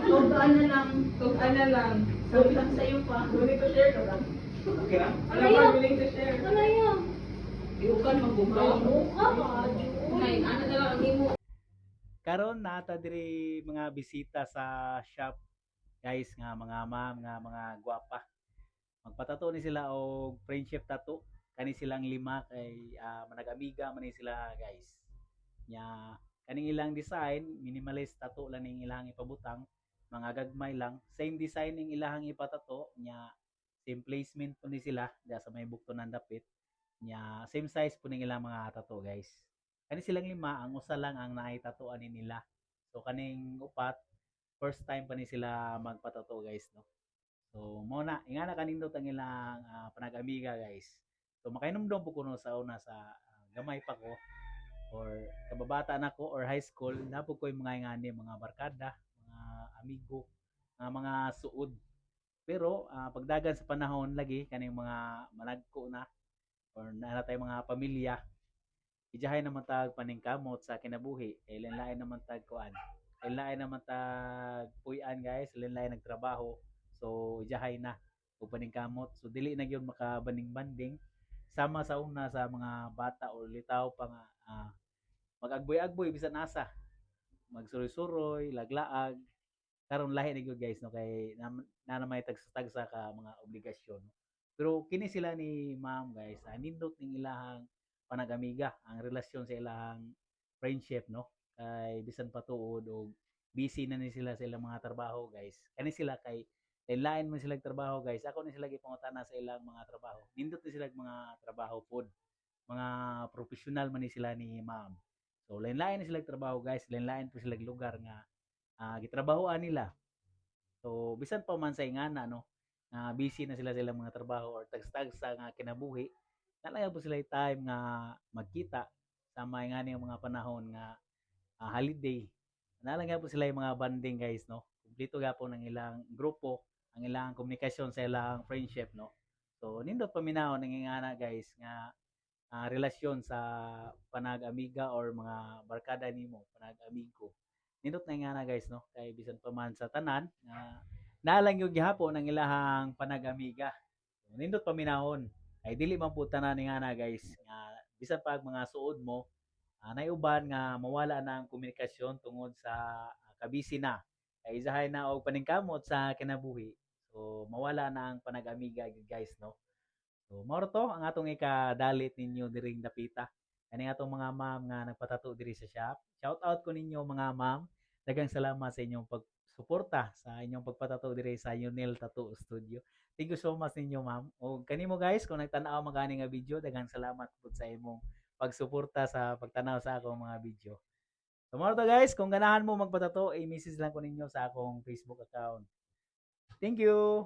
Tugaan na lang. Tugaan na lang. Sabi lang sa'yo pa. Willing to share ka ba? Okay na? Ano ba willing to share? Ano yun? Iukan magbubaw. Nay, ano na lang ang imo? Karon nata diri mga bisita sa shop guys nga mga ma'am nga mga gwapa. Magpatato ni sila og friendship tattoo. Kani silang lima kay manag-amiga man ni sila guys. Nya kaning ilang design minimalist tattoo lang ning ilang ipabutang, mga gagmay lang. Same design ning ilang ipatato nya same placement po ni sila diya sa may buktonan dapit. Nya same size po ning ilang mga tattoo guys. Kani silang lima ang usa lang ang naay tatuan ni nila. So kaning upat first time pa ni sila magpatato guys no. So mo na ingana kanindot ang ilang panag-amiga guys. So makainomdom po kuno sa una sa gamay pa ko or kababata na ko or high school napo ko yung mga ingani mga barkada, mga amigo, mga suod. Pero pagdagan sa panahon lagi kaning mga managko na or na tay mga pamilya ijahay naman tag paningkamot sa kinabuhi kay lain naman tag kuan lain naman tag puy-an guys lain nagtrabaho so ijahay na ug paningkamot so dili na gyud makabanding-banding sama sa una sa mga bata or litaw pa nga mag-agboy-agboy bisan asa magsuroy-suroy laglaag karon lahi na gyud guys no kay na may tagsa ka mga obligasyon pero kini sila ni ma'am guys nindot ning ilahang panagamiga ang relasyon sa ilang friendship no kay bisan patuod og busy na ni sila sa ilang mga trabaho guys kani sila kay lain man sila trabaho guys ako ni sila gipangutana sa ilang mga trabaho nindot ni sila mga trabaho pod mga professional man ni sila ni ma'am so lain-lain ni sila trabaho guys lain-lain po sila lugar nga gitrabahoan nila so bisan pa man sa ingana no busy na sila sa ilang mga trabaho or tags-tags sa nga kinabuhi nalaya po sila time nga magkita sa may nga yung mga panahon nga holiday nalaya po sila yung mga banding guys no kumplito gapon ng ilang grupo ang ilang komunikasyon sa ilang friendship no so nindot paminahon ng ingana guys nga relasyon sa panag-amiga or mga barkada nimo panag-amigo nindot na ingana guys no kay bisan pa man sa tanan nalang yung gihapon ng ilahang panag-amiga so, nindot paminahon ay dili man po tanan nga na guys nga bisan pag mga suod mo naiuban nga mawala na ang komunikasyon tungod sa kabisi na kay izahay na og paningkamot sa kinabuhi so mawala na ang panag-amiga guys no so mao to ang atong ikadalit ninyo diring dapita kani atong mga ma'am nga nagpatato diri sa shop shout out ko ninyo mga ma'am daghang salamat sa inyong pagsuporta sa inyong pagpatato diri sa Yunel Tattoo Studio. Thank you so much ninyo ma'am. O kanimo guys kung nagtan-aw magani nga video daghang salamat pud sa imong pagsuporta sa pagtanaw sa akong mga video. Tomorrow to guys, kung ganahan mo magpatato, i-message lang ko ninyo sa akong Facebook account. Thank you.